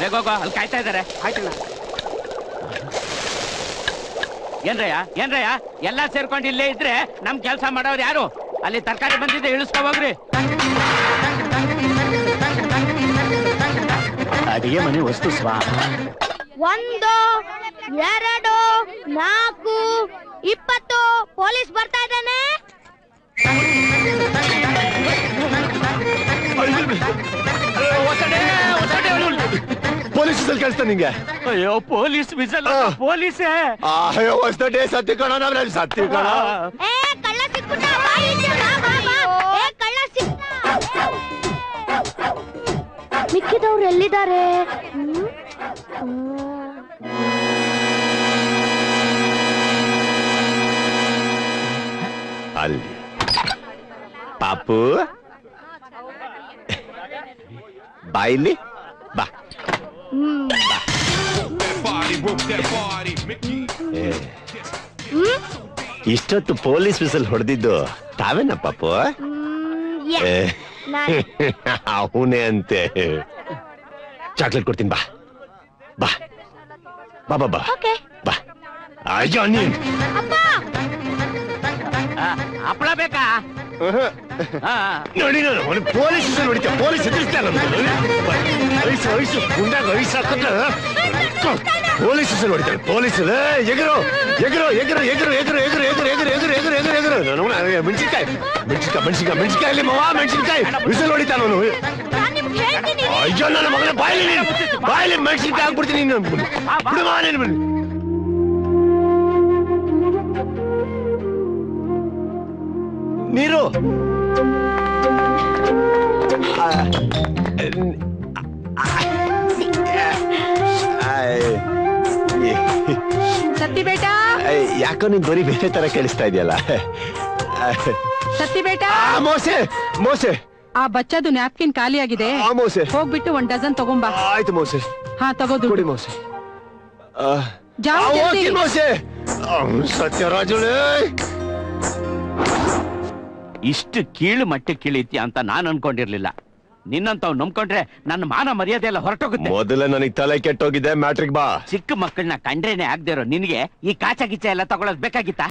ಬೇಗ ಹೋಗೋ, ಅಲ್ಲಿ ಕಾಯ್ತಾ ಇದಾರೆ. ಆಯ್ತಣ್ಣ. ಏನ್ರಯ್ಯ ಎಲ್ಲಾ ಸೇರ್ಕೊಂಡು ಇಲ್ಲೇ ಇದ್ರೆ ನಮ್ ಕೆಲಸ ಮಾಡೋರು ಯಾರು? ಅಲ್ಲಿ ತರಕಾರಿ ಬಂದಿದೆ, ಇಳಿಸ್ಕೊ ಹೋಗ್ರಿ. ಅಡಿಗೆ ಮನೆ ವಸ್ತು ಸ್ವಾಹ. 1 2 4 20 ಪೊಲೀಸ್ ಬರ್ತಾ ಇದ್ದಾನೆ. ಪೊಲೀಸ್ ಕೇಳಿಸ್ತಾ ನಿಂಗೆ? ಅಯ್ಯೋ ಪೊಲೀಸ್ ವಿಸಲ್, ಪೊಲೀಸೇ. ಅಯ್ಯೋ ಹೊಸದೇ ಸತ್ತಿ ಕಣ, ನಾವ್ ಸತ್ತಿ ಕಣ. ಏ ಕಳ್ಳ ಸಿಕ್ಬಿಟ್ಟ, ಬಾ ಈಚೆ, ಬಾ ಬಾ ಬಾ. ಏ ಕಳ್ಳ ಸಿಕ್ತ. ಮಿಕ್ಕಿದವ್ರು ಎಲ್ಲಿದ್ದಾರೆ? ಅಲ್ಲಿ ಪಾಪು ಬಾಯಿಲಿ ಬಾ. ಇಷ್ಟೊತ್ತು ಪೊಲೀಸ್ ವಿಸಲ್ ಹೊಡೆದಿದ್ದು ತಾವೇನ ಪಾಪು? ಅವನೇ ಅಂತೆ. ಚಾಕ್ಲೇಟ್ ಕೊಡ್ತೀನಿ, ಬಾ ಬಾ ಬಾ ಬಾ ಬಾ ಬಾ. ಅಯ್ಯೋ ನೀನ್ ಹಪ್ಪಳ ಬೇಕಾ? ನೋಡಿ ನಾನು ಪೊಲೀಸ್ ಹೊಡಿತ, ಪೊಲೀಸ್ ಎದುರಿಸ್ತಾರ. ಐಸು ಗುಂಡಾಗ ಐಸು ಹಾಕಿದ್ರೆ ಪೊಲೀಸ್ ಹೊಡಿತಾರೆ. ಪೊಲೀಸ್ ಎಗರು ಎಗರು ಎಗರು ಎಗರು ಎಗರು ಎಗರು ಎಗರು ಎಗರು ಎಗರು ಎಗರು ಎಗರು ಎಗರು. ಮೆಣಸಿನ್ಕಾಯಿ ಮೆಣಸಿನ್ಕಾಯಿ ಮೆಣಸಿನ್ಕಾಯಿ ಮೆಣಸಿನ್ಕಾಯಿ ಮವ ಮೆಣಸಿನ್ಕಾಯಿ ವಿಸಲ್ ಹೊಡಿತಾನ ಅವನು. ಅಯ್ಯೋ ನನ್ನ ಮಗನ ಬಾಯಲ್ಲಿ ಬಾಯಲ್ಲಿ ಮೆಣಸಿನ್ಕಾಯಿ ಹಾಕ್ಬಿಡ್ತೀನಿ. ನೀರು ಸತ್ತಿ ಬೇಟಾ, ಯಾಕೋ ನೀನ್ ಬರೀ ಬೇರೆ ತರ ಕೇಳಿಸ್ತಾ ಇದೆಯಲ್ಲ. ಸತ್ತಿ ಬೇಟಾ, ಮೋಸೆ ಮೋಸೆ. ಆ ಬಚ್ಚದು ನ್ಯಾಪ್ಕಿನ್ ಖಾಲಿ ಆಗಿದೆ, ಮೋಸೆ. ಹೋಗ್ಬಿಟ್ಟು 1 ಡಜನ್ ತಗೊಂಬಾ. ಆಯ್ತು ಮೋಸೆ. ಹಾ ತಗೋದು ಕೊಡಿ ಮೋಸೆ. ಜಲ್ದಿ. ಮೋಸೆ ಸತ್ಯರಾಜುಳೇ, ಇಷ್ಟು ಕೀಳು ಮಟ್ಟಕ್ಕೆ ಕೀಳಿತ್ಯ ಅಂತ ನಾನು ಅನ್ಕೊಂಡಿರ್ಲಿಲ್ಲ. ನಿನ್ನಂತವ್ ನಂಬ್ಕೊಂಡ್ರೆ ನನ್ನ ಮಾನ ಮರ್ಯಾದೆ ಎಲ್ಲ ಹೊರಟೋಗುತ್ತೆ. ಮೊದಲೇ ನನಗೆ ತಲೆ ಕೆಟ್ಟೋಗಿದೆ. ಮ್ಯಾಟ್ರಿಕ್ ಬಾ. ಚಿಕ್ಕ ಮಕ್ಕಳನ್ನ ಕಂಡ್ರೇನೆ ಆಗದೆ ಇರೋ ನಿನ್ಗೆ ಈ ಕಾಚ ಗಿಚ್ಚ ಎಲ್ಲ ತಗೊಳೋದ್ ಬೇಕಾಗಿತ್ತ?